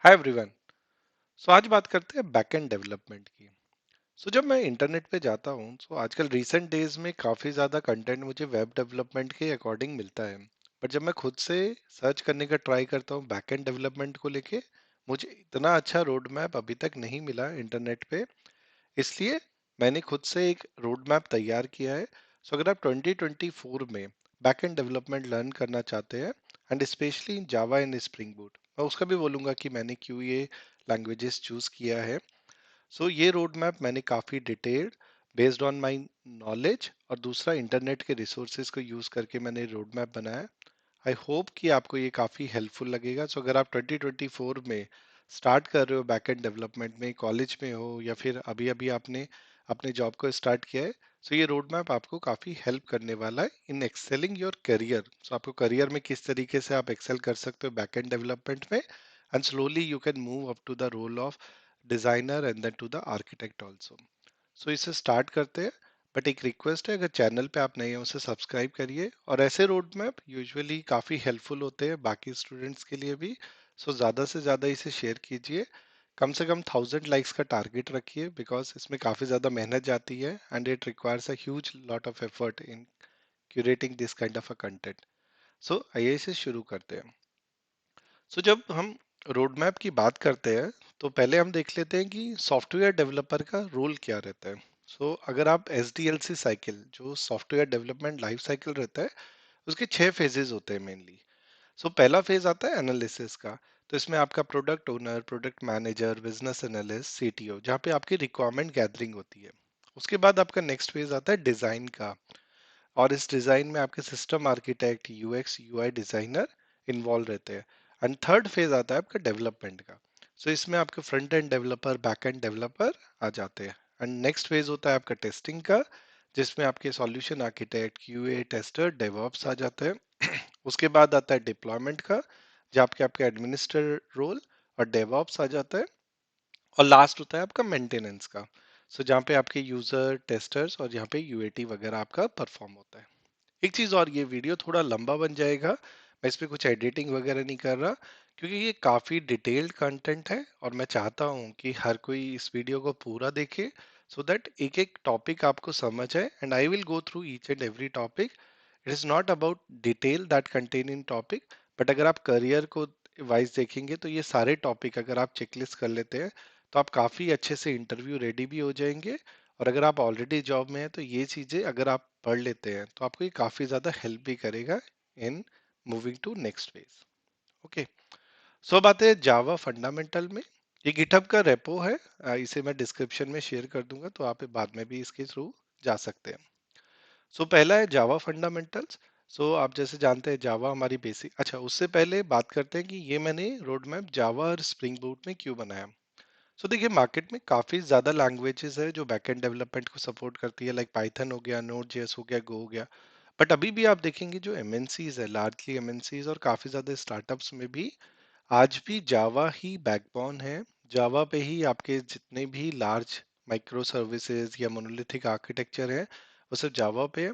Hi everyone. सो आज बात करते हैं बैकएंड डेवलपमेंट की। जब मैं इंटरनेट पे जाता हूँ तो आजकल रिसेंट डेज में काफ़ी ज़्यादा कंटेंट मुझे वेब डेवलपमेंट के अकॉर्डिंग मिलता है। बट जब मैं खुद से सर्च करने का ट्राई करता हूँ बैकएंड डेवलपमेंट को लेके, मुझे इतना अच्छा रोड मैप अभी तक नहीं मिला इंटरनेट पे। इसलिए मैंने खुद से एक रोड मैप तैयार किया है। अगर आप 2024 में बैकएंड डेवलपमेंट लर्न करना चाहते हैं and specially in Java and spring boot, मैं उसका भी बोलूँगा कि मैंने क्यों ये लैंग्वेजेस चूज किया है। ये रोड मैप मैंने काफ़ी detailed based on my knowledge और दूसरा इंटरनेट के रिसोर्सेज को यूज़ करके मैंने रोड मैप बनाया। आई होप कि आपको ये काफ़ी हेल्पफुल लगेगा। अगर आप 2024 में स्टार्ट कर रहे हो बैकएंड डेवलपमेंट में, कॉलेज में हो या फिर अभी अभी आपने अपने जॉब को स्टार्ट किया है, ये रोड मैप आपको काफ़ी हेल्प करने वाला है इन एक्सेलिंग योर करियर। आपको करियर में किस तरीके से आप एक्सेल कर सकते हो बैकएंड डेवलपमेंट में, and slowly you can move up to the role of designer and then to the architect also. इसे स्टार्ट करते हैं। बट एक रिक्वेस्ट है, अगर चैनल पे आप नए हैं उसे सब्सक्राइब करिए, और ऐसे रोड मैप यूजुअली काफ़ी हेल्पफुल होते हैं बाकी स्टूडेंट्स के लिए भी। ज़्यादा से ज़्यादा इसे शेयर कीजिए। कम से कम 1000 लाइक्स का टारगेट रखिए, बिकॉज इसमें काफ़ी ज़्यादा मेहनत जाती है and it requires a huge lot of effort in curating this kind of a content. आइए इसे शुरू करते हैं। जब हम रोड मैप की बात करते हैं तो पहले हम देख लेते हैं कि सॉफ्टवेयर डेवलपर का रोल क्या रहता है। अगर आप SDLC साइकिल, जो सॉफ्टवेयर डेवलपमेंट लाइफ साइकिल रहता है, उसके 6 फेजेस होते हैं मेनली। पहला फेज आता है एनालिसिस का। इसमें आपका product owner, product manager, business analyst, CTO, जहाँ पे आपकी रिक्वायरमेंट गैदरिंग होती है। उसके बाद आपका नेक्स्ट फेज आता है डिजाइन का, और इस डिजाइन में आपके system architect, UX UI designer involve रहते हैं। एंड थर्ड फेज आता है आपका डेवलपमेंट का। इसमें आपके front end developer, back end developer आ जाते हैं। एंड नेक्स्ट फेज होता है आपका टेस्टिंग का, जिसमें आपके solution architect, QA tester, DevOps आ जाते हैं। उसके बाद आता है डिप्लॉयमेंट का, जहाँ आपके आपके एडमिनिस्ट्रेटर रोल और डेवऑप्स आ जाता है। और लास्ट होता है आपका मेंटेनेंस का, जहाँ पे आपके यूजर टेस्टर्स और यहाँ पे UAT वगैरह आपका परफॉर्म होता है। एक चीज और, ये वीडियो थोड़ा लंबा बन जाएगा, मैं इस पे कुछ एडिटिंग वगैरह नहीं कर रहा, क्योंकि ये काफी डिटेल्ड कंटेंट है और मैं चाहता हूँ कि हर कोई इस वीडियो को पूरा देखे, सो दैट एक एक टॉपिक आपको समझ आए। And I will go through each and every topic. It is not about detail that contain in topic, but अगर आप करियर को वाइज देखेंगे तो ये सारे टॉपिक अगर आप चेकलिस्ट कर लेते हैं तो आप काफी अच्छे से इंटरव्यू रेडी भी हो जाएंगे। और अगर आप ऑलरेडी जॉब में हैं तो ये चीजें अगर आप पढ़ लेते हैं तो आपको ये काफी ज्यादा हेल्प भी करेगा in moving to next phase. Okay, अब आते हैं जावा फंडामेंटल में। ये गिटहब का रेपो है, इसे मैं डिस्क्रिप्शन में शेयर कर दूंगा, तो आप बाद में भी इसके थ्रू जा सकते हैं। पहला है जावा फंडामेंटल्स। आप जैसे जानते हैं जावा हमारी बेसिक। अच्छा, उससे पहले बात करते हैं कि ये मैंने रोड मैप जावा और स्प्रिंग बूट में क्यों बनाया। देखिए, मार्केट में काफी ज्यादा लैंग्वेजेस है जो बैकएंड डेवलपमेंट को सपोर्ट करती है, लाइक पाइथन हो गया, नोड जेएस हो गया, गो हो गया। बट अभी भी आप देखेंगे जो MNCs है, लार्जली MNCs और काफी ज्यादा स्टार्टअप्स में भी आज भी जावा ही बैकबोन है। जावा पे ही आपके जितने भी लार्ज माइक्रो सर्विसेज या मोनोलिथिक आर्किटेक्चर है, वो सब जावा पे है।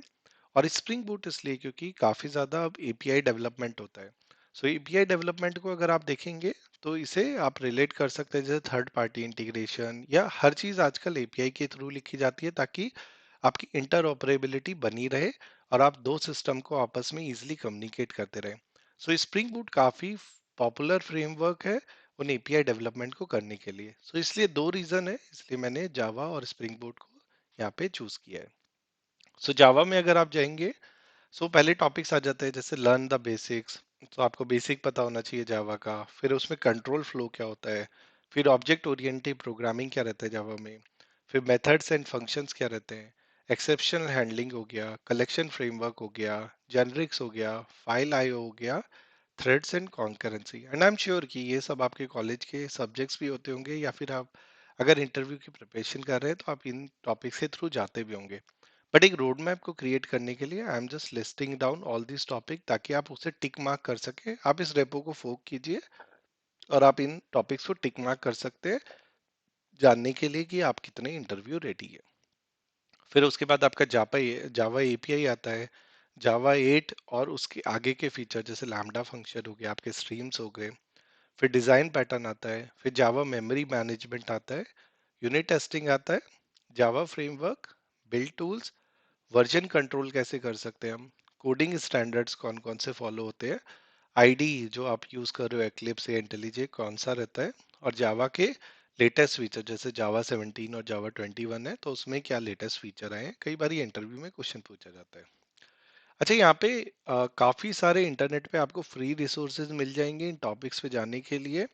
और स्प्रिंग बूट इसलिए क्योंकि काफी ज्यादा अब API डेवलपमेंट होता है। API डेवलपमेंट को अगर आप देखेंगे तो इसे आप रिलेट कर सकते हैं जैसे थर्ड पार्टी इंटीग्रेशन, या हर चीज आजकल API के थ्रू लिखी जाती है ताकि आपकी इंटर ऑपरेबिलिटी बनी रहे और आप दो सिस्टम को आपस में इजिली कम्युनिकेट करते रहे। स्प्रिंग बूट काफी पॉपुलर फ्रेमवर्क है उन API डेवलपमेंट को करने के लिए। इसलिए दो रीजन है, इसलिए मैंने जावा और स्प्रिंग बूट को यहाँ पे चूज किया है। जावा में अगर आप जाएंगे, पहले टॉपिक्स आ जाते हैं जैसे लर्न द बेसिक्स। आपको बेसिक पता होना चाहिए जावा का। फिर उसमें कंट्रोल फ्लो क्या होता है, फिर ऑब्जेक्ट ओरिएंटेड प्रोग्रामिंग क्या रहता है जावा में, फिर मेथड्स एंड फंक्शंस क्या रहते हैं, एक्सेप्शनल हैंडलिंग हो गया, कलेक्शन फ्रेमवर्क हो गया, जेनरिक्स हो गया, फाइल IO हो गया, threads and concurrency. And I am sure कि ये सब आपके कॉलेज के सब्जेक्ट्स भी होते होंगे, या फिर आप अगर इंटरव्यू की प्रिपरेशन कर रहे हैं तो आप इन टॉपिक्स के थ्रू जाते भी होंगे। बट एक रोड मैप को क्रिएट करने के लिए I am just listing down all this topic, ताकि आप उसे टिक मार्क कर सके। आप इस रेपो को फोक कीजिए और आप इन टॉपिक्स को टिक मार्क कर सकते हैं, जानने के लिए कि आप कितने इंटरव्यू रेडी है। फिर उसके बाद आपका जावा API आता है, जावा 8 और उसके आगे के फीचर जैसे लैम्डा फंक्शन हो गया, आपके स्ट्रीम्स हो गए। फिर डिजाइन पैटर्न आता है, फिर जावा मेमोरी मैनेजमेंट आता है, यूनिट टेस्टिंग आता है, Java framework, build tools, version control कैसे कर सकते हैं हम, कोडिंग स्टैंडर्ड्स कौन कौन से फॉलो होते हैं, आईडी जो आप यूज कर रहे हो एक्लिप्स या इंटेलिजे कौन सा रहता है, और जावा के लेटेस्ट फीचर जैसे जावा 17 और जावा 21 है तो उसमें क्या लेटेस्ट फीचर आए हैं, कई बार इंटरव्यू में क्वेश्चन पूछा जाता है। अच्छा, यहाँ पे काफी सारे इंटरनेट पे आपको फ्री रिसोर्सेज मिल जाएंगे इन टॉपिक्स पे जाने के लिए।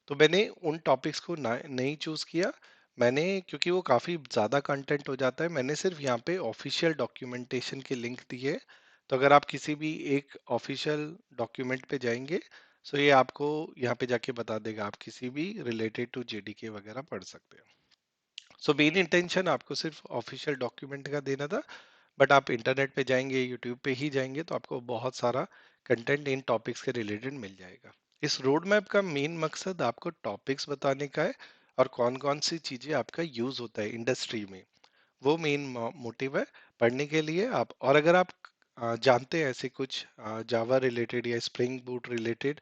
तो मैंने उन टॉपिक्स को नहीं चूज किया। मैंने, क्योंकि वो काफी ज्यादा कंटेंट हो जाता है, मैंने सिर्फ यहाँ पे ऑफिशियल डॉक्यूमेंटेशन के लिंक दिए। तो अगर आप किसी भी एक ऑफिशियल डॉक्यूमेंट पे जाएंगे, सो ये आपको यहाँ पे जाके बता देगा, आप किसी भी रिलेटेड टू जेडीके वगैरह पढ़ सकते हैं। सो मेन इंटेंशन आपको सिर्फ ऑफिशियल डॉक्यूमेंट का देना था, बट आप इंटरनेट पे जाएंगे, यूट्यूब पे ही जाएंगे, तो आपको बहुत सारा कंटेंट इन टॉपिक्स के रिलेटेड मिल जाएगा। इस रोड मैप का मेन मकसद आपको टॉपिक्स बताने का है और कौन कौन सी चीजें आपका यूज होता है इंडस्ट्री में, वो मेन मोटिव है पढ़ने के लिए। आप, और अगर आप जानते हैं ऐसे कुछ जावा रिलेटेड या स्प्रिंग बूट रिलेटेड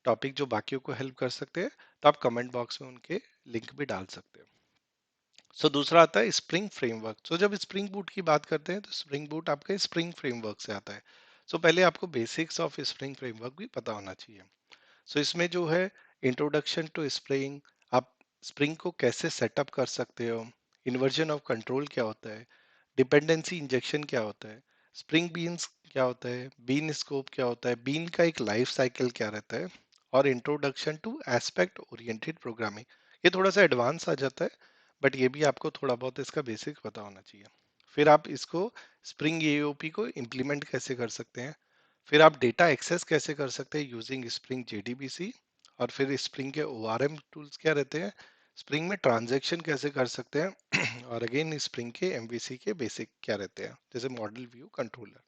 टॉपिक जो बाकियों को हेल्प कर सकते हैं, तो आप कमेंट बॉक्स में उनके लिंक भी डाल सकते हैं। सो दूसरा आता है स्प्रिंग फ्रेमवर्क। सो जब स्प्रिंग बूट की बात करते हैं तो स्प्रिंग बूट आपका स्प्रिंग फ्रेमवर्क से आता है। सो पहले आपको बेसिक्स ऑफ स्प्रिंग फ्रेमवर्क भी पता होना चाहिए। सो इसमें जो है इंट्रोडक्शन टू स्प्रिंग, आप स्प्रिंग को कैसे सेटअप कर सकते हो, इन्वर्जन ऑफ कंट्रोल क्या होता है, डिपेंडेंसी इंजेक्शन क्या होता है, स्प्रिंग बीन्स क्या होता है, बीन स्कोप क्या होता है, बीन का एक लाइफ साइकिल क्या रहता है, और introduction to aspect oriented programming. ये थोड़ा सा एडवांस आ जाता है, बट ये भी आपको थोड़ा बहुत इसका बेसिक पता होना चाहिए। फिर आप इसको स्प्रिंग एओपी को इम्प्लीमेंट कैसे कर सकते हैं, फिर आप डेटा एक्सेस कैसे कर सकते हैं यूजिंग स्प्रिंग जेडीबीसी, और फिर स्प्रिंग के ओआरएम टूल्स क्या रहते हैं, स्प्रिंग में ट्रांजैक्शन कैसे कर सकते हैं और अगेन स्प्रिंग के एमवीसी के बेसिक क्या रहते हैं, जैसे model view controller.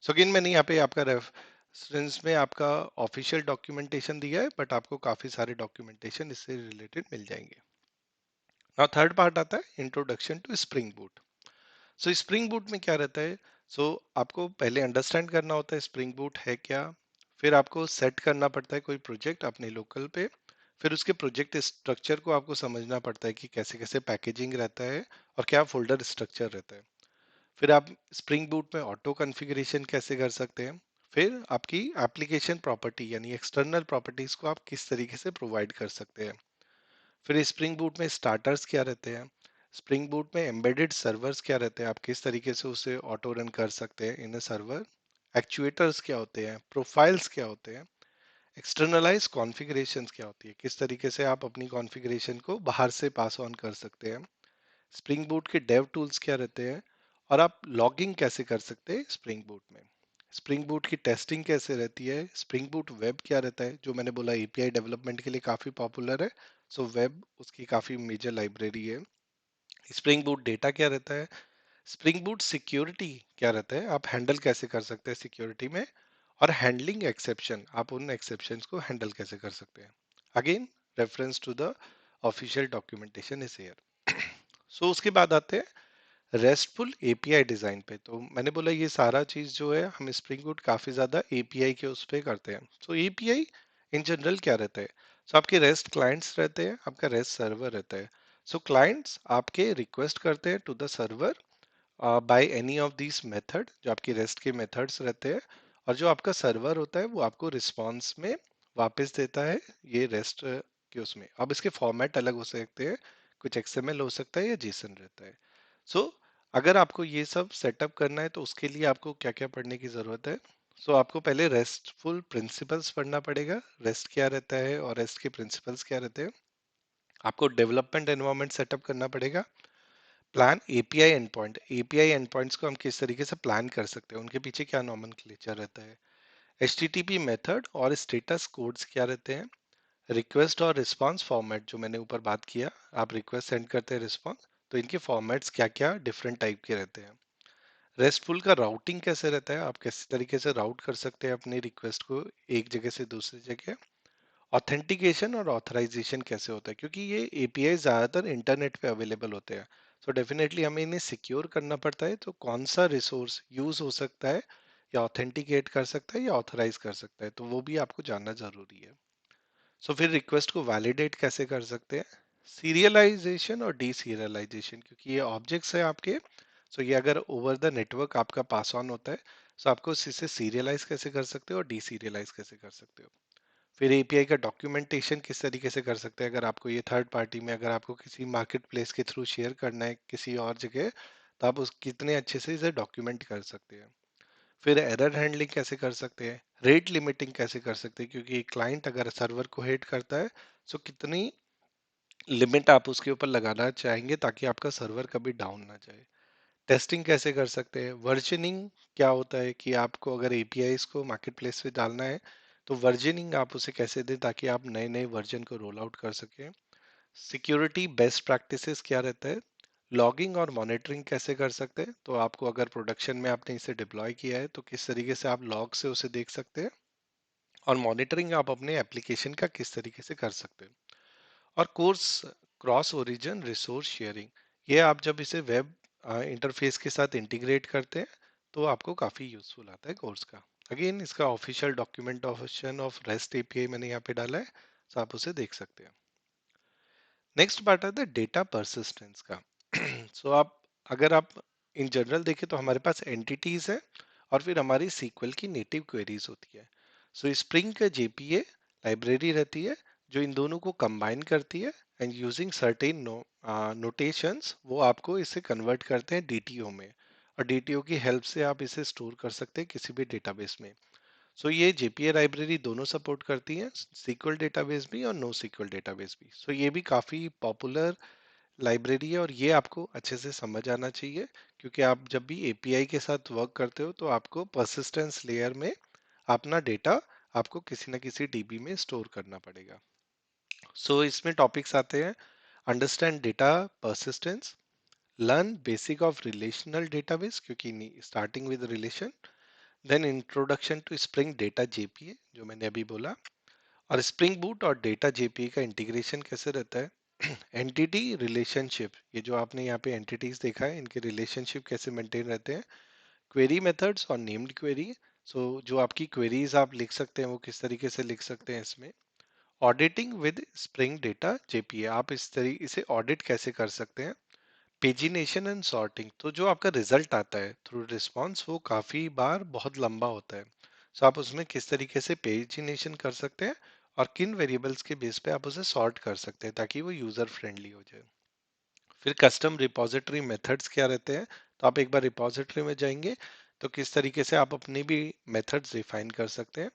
So again मैंने यहाँ पे आपका रेफरेंस में आपका ऑफिशियल डॉक्यूमेंटेशन दिया है, बट आपको काफी सारे डॉक्यूमेंटेशन इससे रिलेटेड मिल जाएंगे। नाउ थर्ड पार्ट आता है introduction to spring boot. So spring boot में क्या रहता है, आपको पहले अंडरस्टैंड करना होता है स्प्रिंग बूट है क्या, फिर आपको सेट करना पड़ता है कोई प्रोजेक्ट अपने लोकल पे, फिर उसके प्रोजेक्ट स्ट्रक्चर को आपको समझना पड़ता है कि कैसे कैसे पैकेजिंग रहता है और क्या फोल्डर स्ट्रक्चर रहता है, फिर आप स्प्रिंग बूट में ऑटो कॉन्फ़िगरेशन कैसे कर सकते हैं, फिर आपकी एप्लीकेशन प्रॉपर्टी यानी एक्सटर्नल प्रॉपर्टीज को आप किस तरीके से प्रोवाइड कर सकते हैं, फिर स्प्रिंग बूट में स्टार्टर्स क्या रहते हैं, स्प्रिंग बूट में एम्बेडेड सर्वर्स क्या रहते हैं, आप किस तरीके से उसे ऑटो रन कर सकते हैं इन अ सर्वर, एक्चुएटर्स क्या होते हैं, प्रोफाइल्स क्या होते हैं, एक्सटर्नलाइज कॉन्फ़िगरेशंस क्या होती है, किस तरीके से आप अपनी कॉन्फ़िगरेशन को बाहर से पास ऑन कर सकते हैं, स्प्रिंग बूट के डेव टूल्स क्या रहते हैं, और आप लॉगिंग कैसे कर सकते हैं स्प्रिंग बूट में, स्प्रिंग बूट की टेस्टिंग कैसे रहती है, स्प्रिंग बूट वेब क्या रहता है, जो मैंने बोला एपीआई डेवलपमेंट के लिए काफी पॉपुलर है। वेब उसकी काफी मेजर लाइब्रेरी है। स्प्रिंग बूट डेटा क्या रहता है, स्प्रिंग बूट सिक्योरिटी क्या रहता है, आप हैंडल कैसे कर सकते हैं सिक्योरिटी में, और हैंडलिंग एक्सेप्शन, आप उन एक्सेप्शंस को हैंडल कैसे कर सकते हैं। Again reference to the official documentation is here. उसके बाद आते हैं रेस्टफुल एपीआई डिजाइन पे। तो मैंने बोला ये सारा चीज जो है हम स्प्रिंग बूट काफी ज्यादा एपीआई के उस पे करते हैं। एपीआई इन जनरल क्या रहता है, आपके रेस्ट क्लाइंट्स रहते हैं, आपका रेस्ट सर्वर रहता है। क्लाइंट्स आपके रिक्वेस्ट करते हैं to the server by any of these method, जो आपकी रेस्ट के मेथड्स रहते हैं, और जो आपका सर्वर होता है वो आपको रिस्पॉन्स में वापस देता है ये रेस्ट के उसमें। अब इसके फॉर्मेट अलग हो सकते हैं, कुछ एक्सएमएल हो सकता है या जेसन रहता है। सो अगर आपको ये सब सेटअप करना है तो उसके लिए आपको क्या क्या पढ़ने की जरूरत है। आपको पहले रेस्टफुल प्रिंसिपल्स पढ़ना पड़ेगा, रेस्ट क्या रहता है और रेस्ट के प्रिंसिपल्स क्या रहते हैं। आपको डेवलपमेंट एनवायरनमेंट सेटअप करना पड़ेगा, plan API and point, API and points को हम किस तरीके से प्लान कर सकते हैं, उनके पीछे क्या नॉमेनक्लेचर रहता है, एचटीटीपी मेथड और स्टेटस कोड्स क्या रहते हैं, रिक्वेस्ट और रिस्पांस फॉर्मेट जो मैंने ऊपर बात किया, आप रिक्वेस्ट सेंड करते हैं रिस्पांस, तो इनके फॉर्मेट्स क्या क्या डिफरेंट टाइप के रहते हैं, रेस्टफुल का राउटिंग कैसे रहता है, आप किस तरीके से राउट कर सकते हैं अपनी रिक्वेस्ट को एक जगह से दूसरी जगह, ऑथेंटिकेशन और ऑथराइजेशन कैसे होता है, क्योंकि ये एपीआई ज्यादातर इंटरनेट पे अवेलेबल होते हैं। डेफिनेटली हमें इन्हें सिक्योर करना पड़ता है, तो कौन सा रिसोर्स यूज हो सकता है या ऑथेंटिकेट कर सकता है या ऑथराइज कर सकता है, तो वो भी आपको जानना जरूरी है। सो फिर रिक्वेस्ट को वैलिडेट कैसे कर सकते हैं? सीरियलाइजेशन और डीसीरियलाइजेशन, क्योंकि ये ऑब्जेक्ट्स है आपके। सो ये अगर ओवर द नेटवर्क आपका पास ऑन होता है, सो आपको इसे सीरियलाइज कैसे कर सकते हो और डीसीरियलाइज कैसे कर सकते हो। फिर एपीआई का डॉक्यूमेंटेशन किस तरीके से कर सकते हैं, अगर आपको ये थर्ड पार्टी में अगर आपको किसी मार्केट प्लेस के थ्रू शेयर करना है किसी और जगह, तो आप उस कितने अच्छे से इसे डॉक्यूमेंट कर सकते हैं। फिर एरर हैंडलिंग कैसे कर सकते हैं, रेट लिमिटिंग कैसे कर सकते हैं, क्योंकि क्लाइंट अगर सर्वर को हेट करता है, सो कितनी लिमिट आप उसके ऊपर लगाना चाहेंगे ताकि आपका सर्वर कभी डाउन ना जाए। टेस्टिंग कैसे कर सकते हैं, वर्जनिंग क्या होता है कि आपको अगर एपीआईज को मार्केट प्लेस पे डालना है, तो वर्जनिंग आप उसे कैसे दें ताकि आप नए नए वर्जन को रोल आउट कर सकें। सिक्योरिटी बेस्ट प्रैक्टिसेस क्या रहता है, लॉगिंग और मॉनिटरिंग कैसे कर सकते हैं, तो आपको अगर प्रोडक्शन में आपने इसे डिप्लॉय किया है तो किस तरीके से आप लॉग से उसे देख सकते हैं, और मॉनिटरिंग आप अपने एप्लीकेशन का किस तरीके से कर सकते हैं। और course cross origin resource sharing, ये आप जब इसे वेब इंटरफेस के साथ इंटीग्रेट करते हैं तो आपको काफ़ी यूजफुल आता है कोर्स का। अगेन इसका official documentation of rest API मैंने यहाँ पे डाला है, तो आप उसे देख सकते हैं। नेक्स्ट पार्ट आता है डेटा परसिस्टेंस का। सो आप अगर आप इन जनरल देखें तो हमारे पास एंटिटीज है और फिर हमारी सीक्वल की नेटिव क्वेरीज होती है। सो स्प्रिंग का जेपीए लाइब्रेरी रहती है जो इन दोनों को कंबाइन करती है, एंड यूजिंग सर्टेन नोटेशंस वो आपको इसे कन्वर्ट करते हैं डीटीओ में, और डीटीओ की हेल्प से आप इसे स्टोर कर सकते हैं किसी भी डेटाबेस में। सो ये जेपीए लाइब्रेरी दोनों सपोर्ट करती है, सीक्वल डेटाबेस भी और नो सीक्वल डेटाबेस भी। सो ये भी काफ़ी पॉपुलर लाइब्रेरी है और ये आपको अच्छे से समझ आना चाहिए, क्योंकि आप जब भी एपीआई के साथ वर्क करते हो तो आपको परसिस्टेंस लेयर में अपना डेटा आपको किसी न किसी डीबी में स्टोर करना पड़ेगा। सो इसमें टॉपिक्स आते हैं, understand data persistence, learn basic of relational database क्योंकि starting with relation, then introduction to Spring Data JPA जो मैंने अभी बोला, और स्प्रिंग बूट और डेटा जेपीए का इंटीग्रेशन कैसे रहता है, एंटिटी रिलेशनशिप, ये जो आपने यहाँ पे एंटिटीज देखा है इनके रिलेशनशिप कैसे मेंटेन रहते हैं, क्वेरी मेथड्स और नेम्ड क्वेरी, सो जो आपकी क्वेरीज आप लिख सकते हैं वो किस तरीके से लिख सकते हैं इसमें, auditing with spring Data JPA, आप इस तरीके से ऑडिट कैसे कर सकते हैं, पेजिनेशन एंड सॉर्टिंग, तो जो आपका रिजल्ट आता है थ्रू रिस्पॉन्स वो काफी बार बहुत लंबा होता है, सो आप उसमें किस तरीके से पेजिनेशन कर सकते हैं और किन वेरिएबल्स के बेस पे आप उसे सॉर्ट कर सकते हैं ताकि वो यूजर फ्रेंडली हो जाए। फिर कस्टम रिपोजिटरी मेथड्स क्या रहते हैं, तो आप एक बार रिपोजिटरी में जाएंगे तो किस तरीके से आप अपनी भी मेथड्स डिफाइन कर सकते हैं।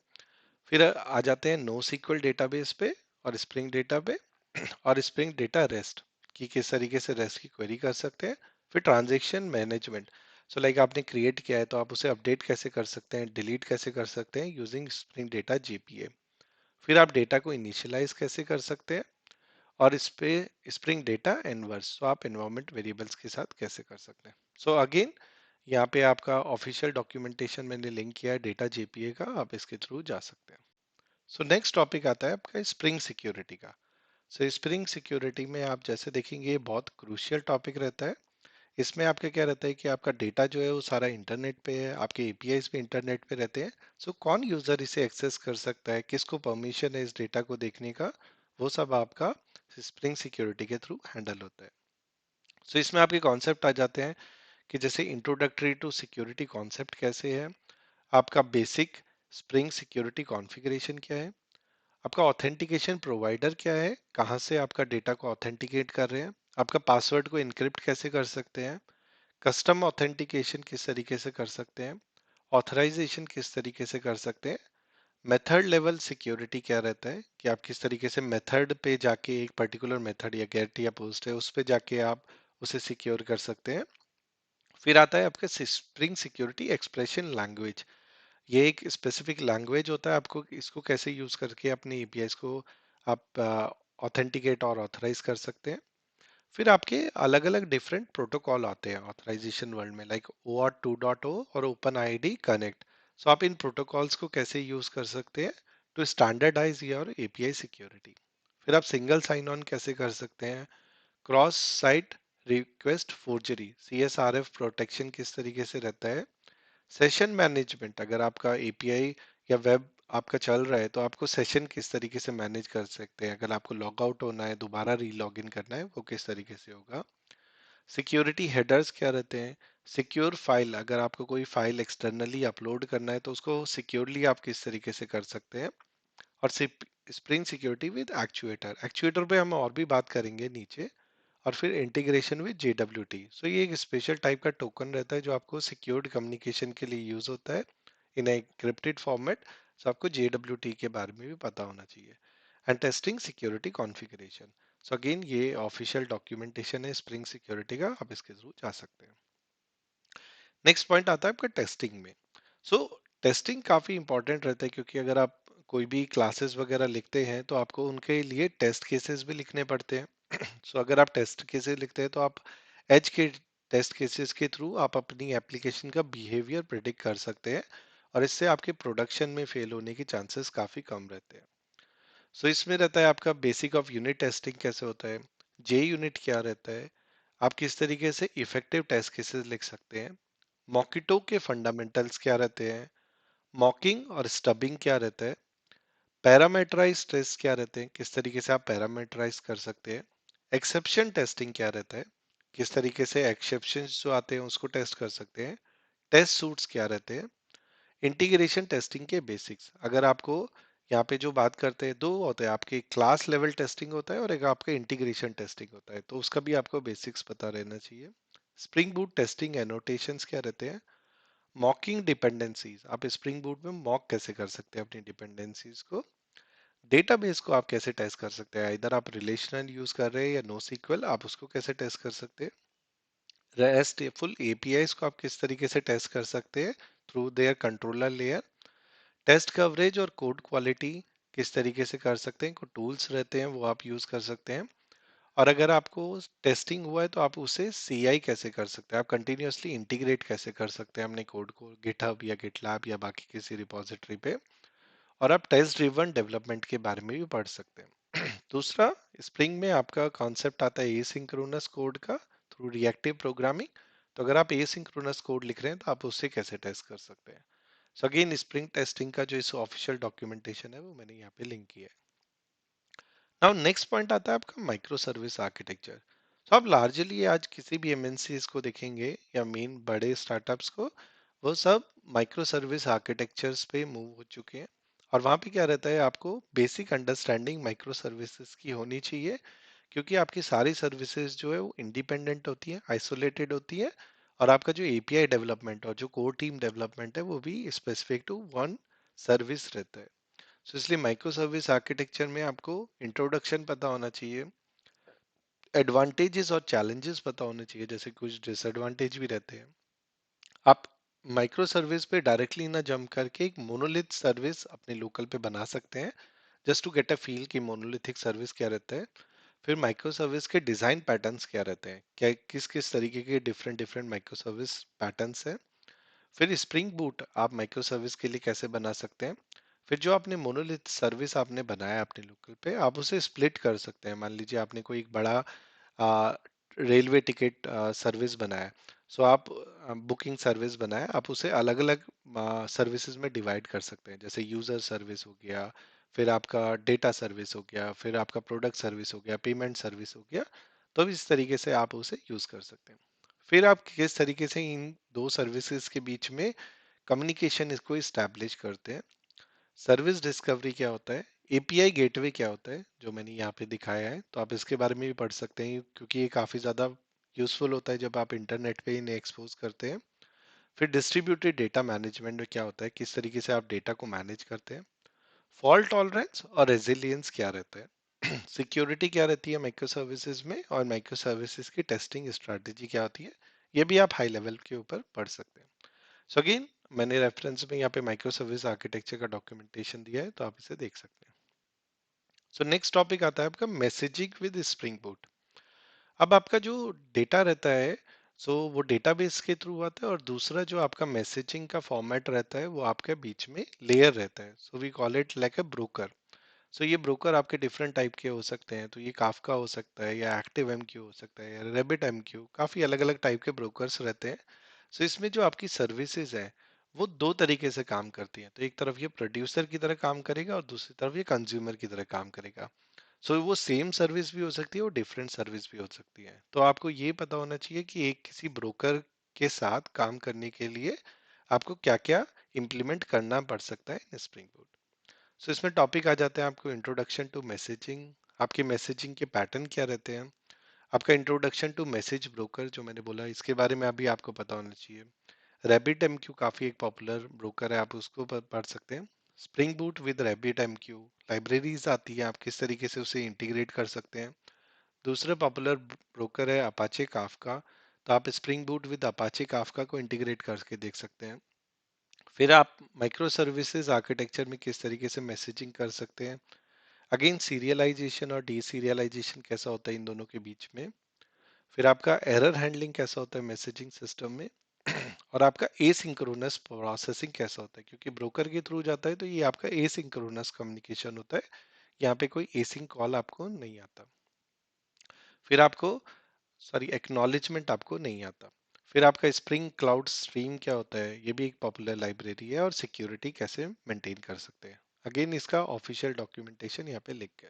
फिर आ जाते हैं नो सीक्वल डेटाबेस पे और स्प्रिंग डेटा पे और स्प्रिंग डेटा रेस्ट कि किस तरीके से रेस्ट की क्वेरी कर सकते हैं। फिर ट्रांजेक्शन मैनेजमेंट, सो लाइक आपने क्रिएट किया है तो आप उसे अपडेट कैसे कर सकते हैं, डिलीट कैसे कर सकते हैं यूजिंग स्प्रिंग डेटा जेपीए। फिर आप डेटा को इनिशियलाइज कैसे कर सकते हैं, और इस पे स्प्रिंग डेटा इनवर्स, तो आप एनवायरमेंट वेरिएबल्स के साथ कैसे कर सकते हैं। सो अगेन यहाँ पे आपका ऑफिशियल डॉक्यूमेंटेशन मैंने लिंक किया है डेटा जेपीए का, आप इसके थ्रू जा सकते हैं। सो नेक्स्ट टॉपिक आता है आपका स्प्रिंग सिक्योरिटी का। सो स्प्रिंग सिक्योरिटी में आप जैसे देखेंगे ये बहुत क्रूशियल टॉपिक रहता है। इसमें आपका क्या रहता है कि आपका डेटा जो है वो सारा इंटरनेट पे है, आपके एपीआईज भी इंटरनेट पे रहते हैं। सो कौन यूजर इसे एक्सेस कर सकता है, किसको परमिशन है इस डेटा को देखने का, वो सब आपका स्प्रिंग सिक्योरिटी के थ्रू हैंडल होता है। सो इसमें आपके कॉन्सेप्ट आ जाते हैं कि जैसे इंट्रोडक्टरी टू सिक्योरिटी कॉन्सेप्ट कैसे है, आपका बेसिक स्प्रिंग सिक्योरिटी कॉन्फ़िगरेशन क्या है, आपका ऑथेंटिकेशन प्रोवाइडर क्या है, कहाँ से आपका डेटा को ऑथेंटिकेट कर रहे हैं, आपका पासवर्ड को इनक्रिप्ट कैसे कर सकते हैं, कस्टम ऑथेंटिकेशन किस तरीके से कर सकते हैं, ऑथराइजेशन किस तरीके से कर सकते हैं, मेथड लेवल सिक्योरिटी क्या रहता है कि आप किस तरीके से मेथड पे जाके एक पर्टिकुलर मेथड या गेट या पोस्ट है उस पे जाके आप उसे सिक्योर कर सकते हैं। फिर आता है आपका स्प्रिंग सिक्योरिटी एक्सप्रेशन लैंग्वेज, ये एक स्पेसिफिक लैंग्वेज होता है, आपको इसको कैसे यूज करके अपने एपीआईज को आप ऑथेंटिकेट और ऑथराइज कर सकते हैं। फिर आपके अलग अलग डिफरेंट प्रोटोकॉल आते हैं ऑथराइजेशन वर्ल्ड में, लाइक OAuth 2.0 और ओपन आईडी कनेक्ट। सो आप इन प्रोटोकॉल्स को कैसे यूज कर सकते हैं to standardize your API security. फिर आप सिंगल साइन ऑन कैसे कर सकते हैं, cross site request forgery CSRF protection किस तरीके से रहता है, सेशन मैनेजमेंट, अगर आपका एपीआई या वेब आपका चल रहा है तो आपको सेशन किस तरीके से मैनेज कर सकते हैं, अगर आपको लॉग आउट होना है दोबारा री लॉग इन करना है वो किस तरीके से होगा। सिक्योरिटी हेडर्स क्या रहते हैं, सिक्योर फाइल, अगर आपको कोई फाइल एक्सटर्नली अपलोड करना है तो उसको सिक्योरली आप किस तरीके से कर सकते हैं। और spring security with actuator, actuator पे हम और भी बात करेंगे नीचे। और फिर इंटीग्रेशन विद JWT, सो ये एक स्पेशल टाइप का टोकन रहता है जो आपको सिक्योर्ड कम्युनिकेशन के लिए यूज होता है इन एन्क्रिप्टेड फॉर्मेट। सो आपको JWT के बारे में भी पता होना चाहिए। And testing security configuration, so again ये ऑफिशियल डॉक्यूमेंटेशन है स्प्रिंग सिक्योरिटी का, आप इसके थ्रू जा सकते हैं। नेक्स्ट पॉइंट आता है आपका टेस्टिंग में। सो टेस्टिंग काफ़ी इंपॉर्टेंट रहता है क्योंकि अगर आप कोई भी क्लासेस वगैरह लिखते हैं तो आपको उनके लिए टेस्ट केसेस भी लिखने पड़ते हैं। सो अगर आप टेस्ट केसेस लिखते हैं तो आप एज के टेस्ट केसेस के थ्रू आप अपनी एप्लीकेशन का बिहेवियर प्रिडिक्ट कर सकते हैं और इससे आपके प्रोडक्शन में फेल होने के चांसेस काफ़ी कम रहते हैं। सो इसमें रहता है आपका बेसिक ऑफ यूनिट टेस्टिंग कैसे होता है, जे यूनिट क्या रहता है, आप किस तरीके से इफेक्टिव टेस्ट केसेस लिख सकते हैं, मॉकिटो के फंडामेंटल्स क्या रहते हैं, मॉकिंग और स्टबिंग क्या रहता है, पैरामीटराइज टेस्ट क्या रहते हैं, किस तरीके से आप पैरामीटराइज कर सकते हैं, एक्सेप्शन टेस्टिंग क्या रहता है, किस तरीके से एक्सेप्शंस जो आते हैं उसको टेस्ट कर सकते हैं, टेस्ट सूट्स क्या रहते हैं, इंटीग्रेशन टेस्टिंग के बेसिक्स। अगर आपको यहाँ पे जो बात करते हैं दो होते हैं, आपके क्लास लेवल टेस्टिंग होता है और एक आपका इंटीग्रेशन टेस्टिंग होता है, तो उसका भी आपको बेसिक्स पता रहना चाहिए। स्प्रिंग बूट टेस्टिंग एनोटेशंस क्या रहते हैं, मॉकिंग डिपेंडेंसीज, आप स्प्रिंग बूट में मॉक कैसे कर सकते हैं अपनी डिपेंडेंसीज को, डेटाबेस को आप कैसे टेस्ट कर सकते हैं, इधर आप रिलेशनल यूज कर रहे हैं या नो सीक्वल, आप उसको कैसे टेस्ट कर सकते हैं, रेस्टफुल एपीआईज को आप किस तरीके से टेस्ट कर सकते हैं through their controller layer, test coverage और कोड क्वालिटी किस तरीके से कर सकते हैं, कुछ टूल्स रहते हैं वो आप यूज कर सकते हैं। और अगर आपको टेस्टिंग हुआ है तो आप उसे सीआई कैसे कर सकते हैं, आप कंटिन्यूअसली इंटीग्रेट कैसे कर सकते हैं अपने कोड को गिटहब या गिटलैब या बाकी किसी रिपोजिटरी पे। और आप टेस्ट ड्रिवन डेवलपमेंट के बारे में भी पढ़ सकते हैं। दूसरा, स्प्रिंग में आपका कॉन्सेप्ट आता है एसिंक्रोनस कोड का थ्रू रिएक्टिव प्रोग्रामिंग। तो अगर आप एसिंक्रोनस कोड लिख रहे हैं तो आप उससे कैसे टेस्ट कर सकते हैं। सो अगेन स्प्रिंग टेस्टिंग का जो इस ऑफिशियल डॉक्यूमेंटेशन है वो मैंने यहाँ पे लिंक किया है। नाउ नेक्स्ट पॉइंट आता है आपका माइक्रो सर्विस आर्किटेक्चर। तो आप लार्जली आज किसी भी एमएनसीज को देखेंगे या मेन बड़े स्टार्टअप्स को, वो सब माइक्रो सर्विस आर्किटेक्चर्स पे मूव हो चुके हैं। और वहाँ पे क्या रहता है, आपको बेसिक अंडरस्टैंडिंग माइक्रो सर्विसेज की होनी चाहिए क्योंकि आपकी सारी सर्विसेज जो है वो इंडिपेंडेंट होती है, आइसोलेटेड होती है। और आपका जो एपीआई डेवलपमेंट और जो कोर टीम डेवलपमेंट है वो भी स्पेसिफिक टू वन सर्विस रहता है। सो इसलिए माइक्रो सर्विस आर्किटेक्चर में आपको इंट्रोडक्शन पता होना चाहिए, एडवांटेजेस और चैलेंजेस पता होने चाहिए, जैसे कुछ डिसएडवांटेज भी रहते हैं। आप माइक्रो सर्विस पे डायरेक्टली ना जंप करके एक मोनोलिथ सर्विस अपने लोकल पे बना सकते हैं, just to get a feel कि मोनोलिथिक सर्विस क्या रहता है। फिर माइक्रो सर्विस के डिजाइन पैटर्न्स क्या रहते हैं, क्या किस किस तरीके के different different micro service patterns हैं। फिर स्प्रिंग बूट आप माइक्रो सर्विस के लिए कैसे बना सकते हैं। फिर जो आपने मोनोलिथ सर्विस आपने बनाया अपने लोकल पे, आप उसे स्प्लिट कर सकते हैं। मान लीजिए आपने कोई एक बड़ा रेलवे टिकट सर्विस बनाया, सो आप बुकिंग सर्विस बनाया, आप उसे अलग अलग सर्विसेज में डिवाइड कर सकते हैं, जैसे यूजर सर्विस हो गया, फिर आपका डेटा सर्विस हो गया, फिर आपका प्रोडक्ट सर्विस हो गया, पेमेंट सर्विस हो गया। तो इस तरीके से आप उसे यूज कर सकते हैं। फिर आप किस तरीके से इन दो सर्विसेज के बीच में कम्युनिकेशन इसको इस्टेब्लिश करते हैं। सर्विस डिस्कवरी क्या होता है, एपीआई गेटवे क्या होता है जो मैंने यहाँ पे दिखाया है, तो आप इसके बारे में भी पढ़ सकते हैं क्योंकि ये काफ़ी ज़्यादा यूजफुल होता है जब आप इंटरनेट पे इन्हें एक्सपोज करते हैं। फिर डिस्ट्रीब्यूटेड डेटा मैनेजमेंट में क्या होता है, किस तरीके से आप डेटा को मैनेज करते हैं। फॉल्ट टॉलरेंस और रेजिलियंस क्या रहता है, सिक्योरिटी क्या रहती है माइक्रो सर्विसेज में, और माइक्रो सर्विसेज की टेस्टिंग स्ट्रैटेजी क्या होती है, ये भी आप हाई लेवल के ऊपर पढ़ सकते हैं। सो अगेन मैंने रेफरेंस में यहाँ पे माइक्रो सर्विस आर्किटेक्चर का डॉक्यूमेंटेशन दिया है तो आप इसे देख सकते हैं। सो नेक्स्ट टॉपिक आता है आपका मैसेजिंग विद स्प्रिंग बूट। अब आपका जो डेटा रहता है, सो वो डेटाबेस के थ्रू आता है, और दूसरा जो आपका मैसेजिंग का फॉर्मेट रहता है वो आपके बीच में लेयर रहता है, so we call it like a broker. So ये ब्रोकर आपके डिफरेंट टाइप के हो सकते हैं, तो ये काफका हो सकता है या एक्टिव एमक्यू हो सकता है या रेबिट एमक्यू, काफी अलग अलग टाइप के ब्रोकर्स रहते हैं। सो इसमें जो आपकी सर्विसेज है वो दो तरीके से काम करती है। तो एक तरफ ये प्रोड्यूसर की तरह काम करेगा और दूसरी तरफ ये कंज्यूमर की तरह काम करेगा। सो वो सेम सर्विस भी हो सकती है और डिफरेंट सर्विस भी हो सकती है। तो आपको ये पता होना चाहिए कि एक किसी ब्रोकर के साथ काम करने के लिए आपको क्या क्या इम्प्लीमेंट करना पड़ सकता है इन स्प्रिंग बूट। सो इसमें टॉपिक आ जाते हैं आपको इंट्रोडक्शन टू मैसेजिंग। आपके मैसेजिंग के पैटर्न क्या रहते हैं। आपका इंट्रोडक्शन टू मैसेज ब्रोकर जो मैंने बोला इसके बारे में अभी आपको पता होना चाहिए। रैबिट एमक्यू काफी एक पॉपुलर ब्रोकर है, आप उसको पढ़ सकते हैं। Spring boot with rabbit MQ libraries आती है, आप किस तरीके से उसे इंटीग्रेट कर सकते हैं। दूसरा पॉपुलर ब्रोकर है अपाचे काफका, तो आप spring boot with Apache Kafka को इंटीग्रेट करके देख सकते हैं। फिर आप माइक्रो सर्विसेज आर्किटेक्चर में किस तरीके से मैसेजिंग कर सकते हैं। अगेन सीरियलाइजेशन और डी सीरियलाइजेशन कैसा होता है इन दोनों के बीच में। फिर आपका एरर हैंडलिंग कैसा होता है मैसेजिंग सिस्टम में। और आपका एसिंक्रोनस प्रोसेसिंग कैसा होता है, क्योंकि ब्रोकर के थ्रू जाता है तो ये आपका एसिंक्रोनस कम्युनिकेशन होता है। यहाँ पे कोई एसिंक कॉल आपको नहीं आता। फिर आपको सॉरी एक्नॉलेजमेंट आपको नहीं आता। फिर आपका स्प्रिंग क्लाउड स्ट्रीम क्या होता है, ये भी एक पॉपुलर लाइब्रेरी है। और सिक्योरिटी कैसे मेंटेन कर सकते हैं, अगेन इसका ऑफिशियल डॉक्यूमेंटेशन यहाँ पे लिख के।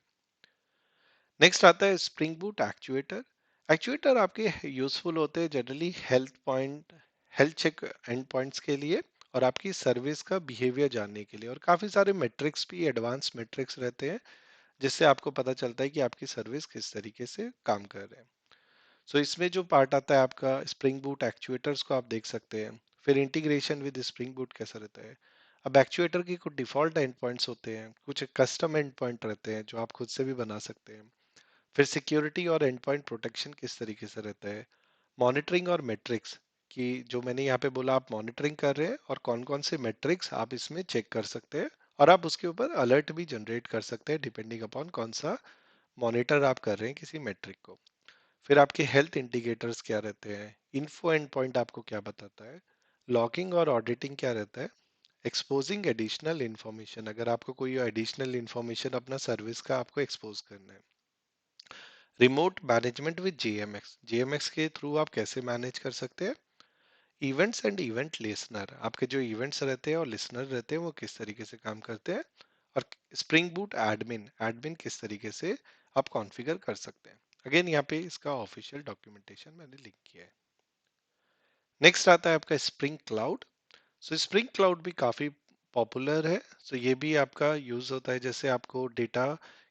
नेक्स्ट आता है स्प्रिंग बूट एक्चुएटर। एक्चुएटर आपके यूजफुल होते हैं generally health check end points के लिए और आपकी सर्विस का बिहेवियर जानने के लिए। और काफी सारे मेट्रिक्स भी एडवांस मेट्रिक्स रहते हैं जिससे आपको पता चलता है कि आपकी सर्विस किस तरीके से काम कर रहे हैं। सो इसमें जो पार्ट आता है आपका स्प्रिंग बूट एक्चुएटर्स को आप देख सकते हैं। फिर इंटीग्रेशन विद स्प्रिंग बूट कैसा रहता है। अब एक्चुएटर की कुछ डिफॉल्ट एंड पॉइंट्स होते हैं, कुछ कस्टम एंड पॉइंट रहते हैं जो आप खुद से भी बना सकते हैं। फिर सिक्योरिटी और एंड पॉइंट प्रोटेक्शन किस तरीके से रहता है। मॉनिटरिंग और मेट्रिक्स कि जो मैंने यहाँ पे बोला आप मॉनिटरिंग कर रहे हैं और कौन कौन से मेट्रिक्स आप इसमें चेक कर सकते हैं। और आप उसके ऊपर अलर्ट भी जनरेट कर सकते हैं डिपेंडिंग अपॉन कौन सा मॉनिटर आप कर रहे हैं किसी मेट्रिक को। फिर आपके हेल्थ इंडिकेटर्स क्या रहते हैं। इन्फो एंड पॉइंट आपको क्या बताता है। लॉगिंग और ऑडिटिंग क्या रहता है। एक्सपोजिंग एडिशनल इन्फॉर्मेशन, अगर आपको कोई एडिशनल इन्फॉर्मेशन अपना सर्विस का आपको एक्सपोज करना है। रिमोट मैनेजमेंट विद जेएमएक्स, जेएमएक्स के थ्रू आप कैसे मैनेज कर सकते हैं। इवेंट्स एंड इवेंट लिसनर, आपके जो इवेंट्स रहते हैं और लिसनर रहते हैं वो किस तरीके से काम करते हैं। और स्प्रिंग बूट एडमिन, एडमिन किस तरीके से आप कॉन्फ़िगर कर सकते हैं। अगेन यहाँ पे इसका ऑफिशियल डॉक्यूमेंटेशन मैंने लिख किया है। नेक्स्ट आता है आपका स्प्रिंग क्लाउड। सो स्प्रिंग क्लाउड भी काफ़ी पॉपुलर है। सो ये भी आपका यूज़ होता है जैसे आपको डेटा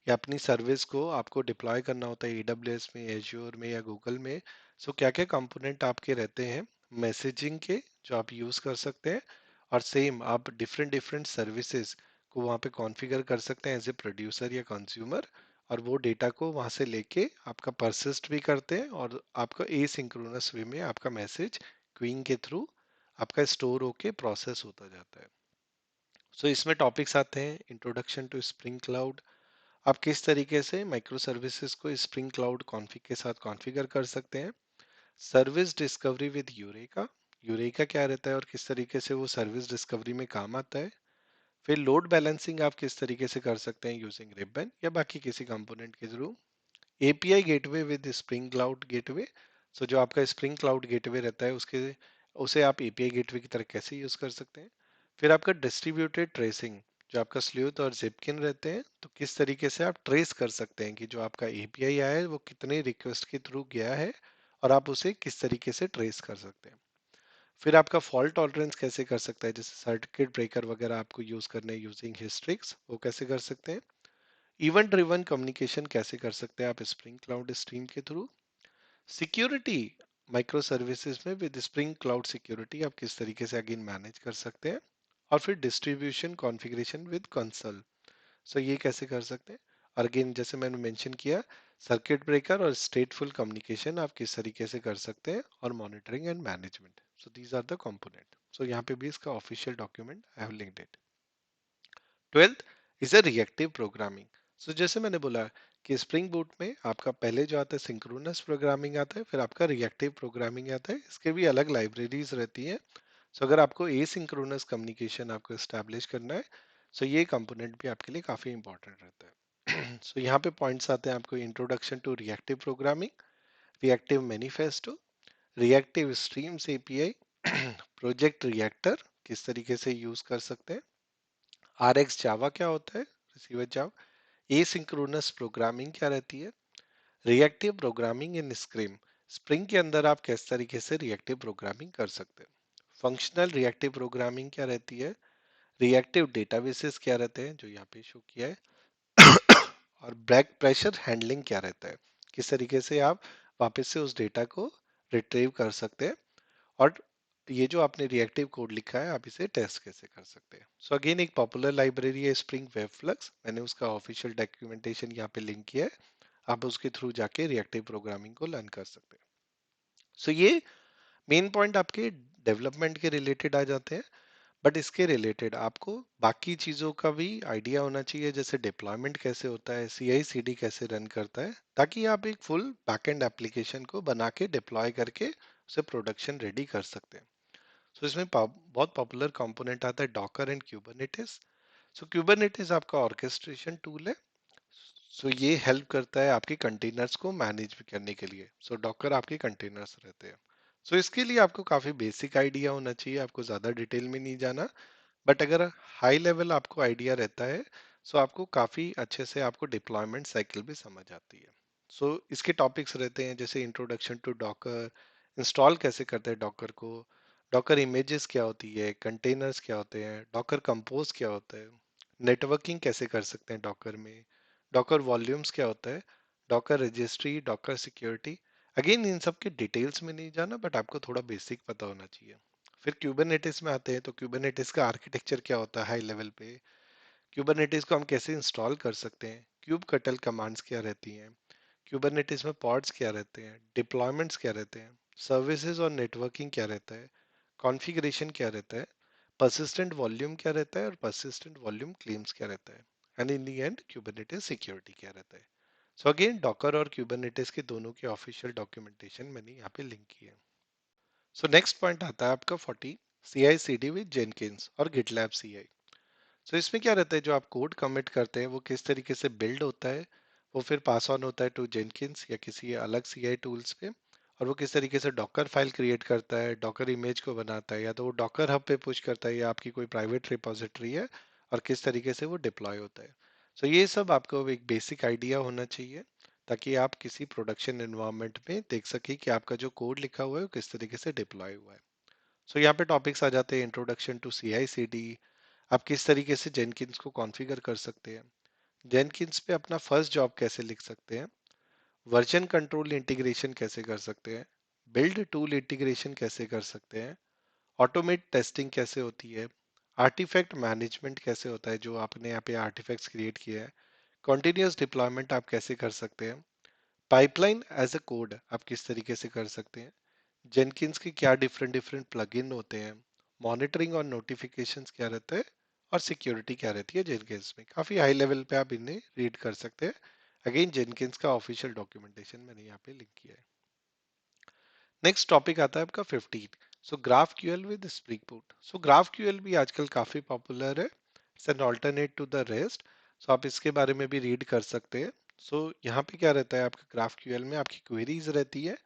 या अपनी सर्विस को आपको डिप्लॉय करना होता है AWS में, एज्योर में या गूगल में। सो क्या क्या कंपोनेंट आपके रहते हैं मैसेजिंग के जो आप यूज़ कर सकते हैं। और सेम आप डिफरेंट डिफरेंट सर्विसेज को वहाँ पे कॉन्फ़िगर कर सकते हैं एज ए प्रोड्यूसर या कंज्यूमर। और वो डेटा को वहाँ से लेके आपका परसिस्ट भी करते हैं और आपका एसिंक्रोनस वे में आपका मैसेज क्वींग के थ्रू आपका स्टोर होके प्रोसेस होता जाता है। सो इसमें टॉपिक्स आते हैं इंट्रोडक्शन टू स्प्रिंग क्लाउड, आप किस तरीके से माइक्रो सर्विसेज को स्प्रिंग क्लाउड कॉन्फ़िग के साथ कॉन्फ़िगर कर सकते हैं। Service discovery with eureka, eureka क्या रहता है और किस तरीके से वो सर्विस डिस्कवरी में काम आता है। फिर लोड बैलेंसिंग आप किस तरीके से कर सकते हैं यूजिंग रिबन या बाकी किसी कंपोनेंट के through. API gateway with Spring Cloud gateway, so जो आपका स्प्रिंग क्लाउड गेटवे रहता है उसके उसे आप एपीआई गेटवे की तरह कैसे यूज कर सकते हैं। फिर आपका डिस्ट्रीब्यूटेड ट्रेसिंग, जो आपका स्लूथ और जिपकिन रहते हैं तो किस तरीके से आप ट्रेस कर सकते हैं कि जो आपका एपीआई आया है वो कितने रिक्वेस्ट के थ्रू गया है और आप उसे किस तरीके से ट्रेस कर सकते हैं। फिर आपका फॉल्ट टॉलरेंस कैसे कर सकता है, जैसे सर्किट ब्रेकर वगैरह आपको यूज करने यूजिंग हिस्ट्रिक्स वो कैसे कर सकते हैं। इवेंट ड्रिवन कम्युनिकेशन कैसे कर सकते हैं आप स्प्रिंग क्लाउड स्ट्रीम के थ्रू। सिक्योरिटी माइक्रो सर्विसेज में विद स्प्रिंग क्लाउड सिक्योरिटी आप किस तरीके से अगेन मैनेज कर सकते हैं। और फिर डिस्ट्रीब्यूशन कॉन्फ़िगरेशन विद कंसोल, सो ये कैसे कर सकते हैं। और अगेन जैसे मैंने मेंशन किया सर्किट ब्रेकर और स्टेटफुल कम्युनिकेशन आप किस तरीके से कर सकते हैं और monitoring and management. So these are the component. So यहाँ पे भी इसका official document I have linked it. 12th is a reactive programming. So जैसे मैंने बोला कि स्प्रिंग बूट में आपका पहले जो आता है सिंक्रोनस प्रोग्रामिंग आता है, फिर आपका रिएक्टिव प्रोग्रामिंग आता है। इसके भी अलग लाइब्रेरीज रहती हैं। सो अगर आपको एसिंक्रोनस कम्युनिकेशन आपको एस्टैब्लिश करना है सो ये कंपोनेंट भी आपके लिए काफी इंपॉर्टेंट रहता है। सो यहाँ पे पॉइंट्स आते हैं आपको introduction to reactive programming, reactive manifesto, reactive streams API, project reactor, किस तरीके से यूज कर सकते हैं। RX जावा क्या होता है, रिसीवर जावा। एसिंक्रोनस प्रोग्रामिंग क्या रहती है। Reactive programming in spring, spring के अंदर आप किस तरीके से रिएक्टिव प्रोग्रामिंग कर सकते हैं। फंक्शनल रिएक्टिव प्रोग्रामिंग क्या रहती है। रिएक्टिव डेटाबेसेस क्या रहते हैं, जो यहाँ पे शो किया है। और ब्लैक प्रेशर हैंडलिंग क्या रहता है, किस तरीके से आप वापस से उस डेटा को रिट्रीव कर सकते हैं। और ये जो आपने रिएक्टिव कोड लिखा है, आप इसे टेस्ट कैसे कर सकते हैं। सो अगेन एक पॉपुलर लाइब्रेरी है स्प्रिंग वेब फ्लक्स, मैंने उसका ऑफिशियल डॉक्यूमेंटेशन यहाँ पे लिंक किया है, आप उसके थ्रू जाके रिएक्टिव प्रोग्रामिंग को लर्न कर सकते हैं। सो ये मेन पॉइंट आपके डेवलपमेंट के रिलेटेड आ जाते हैं। बट इसके रिलेटेड आपको बाकी चीज़ों का भी आइडिया होना चाहिए, जैसे डिप्लॉयमेंट कैसे होता है, CI/CD कैसे रन करता है, ताकि आप एक फुल बैकएंड एप्लीकेशन को बना के डिप्लॉय करके उसे प्रोडक्शन रेडी कर सकते हैं। सो इसमें बहुत पॉपुलर कंपोनेंट आता है Docker and Kubernetes. So Kubernetes आपका ऑर्केस्ट्रेशन टूल है। सो ये हेल्प करता है आपके कंटेनर्स को मैनेज करने के लिए। सो डॉकर आपके कंटेनर्स रहते हैं। सो इसके लिए आपको काफी बेसिक आइडिया होना चाहिए, आपको ज्यादा डिटेल में नहीं जाना। बट अगर हाई लेवल आपको आइडिया रहता है, सो आपको काफी अच्छे से आपको डिप्लॉयमेंट साइकिल भी समझ आती है। सो इसके टॉपिक्स रहते हैं जैसे इंट्रोडक्शन टू डॉकर, इंस्टॉल कैसे करते हैं डॉकर को, डॉकर इमेजेस क्या होती है, कंटेनर्स क्या होते हैं, डॉकर कंपोज क्या होता है, नेटवर्किंग कैसे कर सकते हैं डॉकर में, डॉकर वॉल्यूम्स क्या होता है, Docker registry, Docker security. Again in सब के डिटेल्स में नहीं जाना, बट आपको थोड़ा बेसिक पता होना चाहिए। फिर क्यूबरनेटिस में आते हैं, तो क्यूबरनेटिस का आर्किटेक्चर क्या होता है हाई लेवल पे, क्यूबरनेटिस को हम कैसे इंस्टॉल कर सकते हैं, क्यूब कटल कमांड्स क्या रहती हैं, क्यूबरनेटिस में पॉड्स क्या रहते हैं, डिप्लॉयमेंट्स क्या रहते हैं, सर्विसेज और नेटवर्किंग क्या रहता है, कॉन्फ़िगरेशन क्या रहता है, persistent वॉल्यूम क्या रहता है और persistent वॉल्यूम क्लेम्स क्या रहता है, and in the and Kubernetes security क्या रहता है। सो अगेन डॉकर और क्यूबरनेटिस के दोनों के ऑफिशियल डॉक्यूमेंटेशन मैंने यहाँ पे लिंक किए हैं। सो नेक्स्ट पॉइंट आता है आपका 40, CI/CD विद जेनकिंस और गिटलैब CI। सो इसमें क्या रहता है, जो आप कोड कमिट करते हैं वो किस तरीके से बिल्ड होता है, वो फिर पास ऑन होता है टू जेनकिंस या किसी अलग CI टूल्स पे, और वो किस तरीके से डॉकर फाइल क्रिएट करता है, डॉकर इमेज को बनाता है, या तो वो डॉकर हब पे पुश करता है या आपकी कोई प्राइवेट रिपोजिटरी है, और किस तरीके से वो डिप्लॉय होता है। सो ये सब आपको एक बेसिक आइडिया होना चाहिए, ताकि आप किसी प्रोडक्शन एनवायरनमेंट में देख सके कि आपका जो कोड लिखा हुआ है वो किस तरीके से डिप्लॉय हुआ है। सो यहाँ पे टॉपिक्स आ जाते हैं इंट्रोडक्शन टू CI/CD, आप किस तरीके से जेनकिंस को कॉन्फ़िगर कर सकते हैं, जेनकिंस पे अपना फर्स्ट जॉब कैसे लिख सकते हैं, वर्जन कंट्रोल इंटीग्रेशन कैसे कर सकते हैं, बिल्ड टूल इंटीग्रेशन कैसे कर सकते हैं, ऑटोमेट टेस्टिंग कैसे होती है, आर्टिफैक्ट मैनेजमेंट कैसे होता है, जो आपने यहाँ पे आर्टिफैक्ट्स क्रिएट किया है, कॉन्टिन्यूस डिप्लॉयमेंट आप कैसे कर सकते हैं, पाइपलाइन एज अ कोड आप किस तरीके से कर सकते हैं, जेनकिंस के क्या डिफरेंट डिफरेंट प्लगइन होते हैं, मॉनिटरिंग और नोटिफिकेशंस क्या रहता है, और सिक्योरिटी क्या रहती है जेनकिंस में। काफी हाई लेवल पे आप इन्हें रीड कर सकते हैं। अगेन जेनकिंस का ऑफिशियल डॉक्यूमेंटेशन मैंने यहाँ पे लिंक किया है। नेक्स्ट टॉपिक आता है आपका 15, so GraphQL with Spring boot. So GraphQL भी आजकल काफी पॉपुलर है, it's an alternate to the REST. So आप इसके बारे में भी रीड कर सकते हैं। सो यहाँ पे क्या रहता है, आपका ग्राफ क्यूएल में आपकी क्वेरीज रहती है,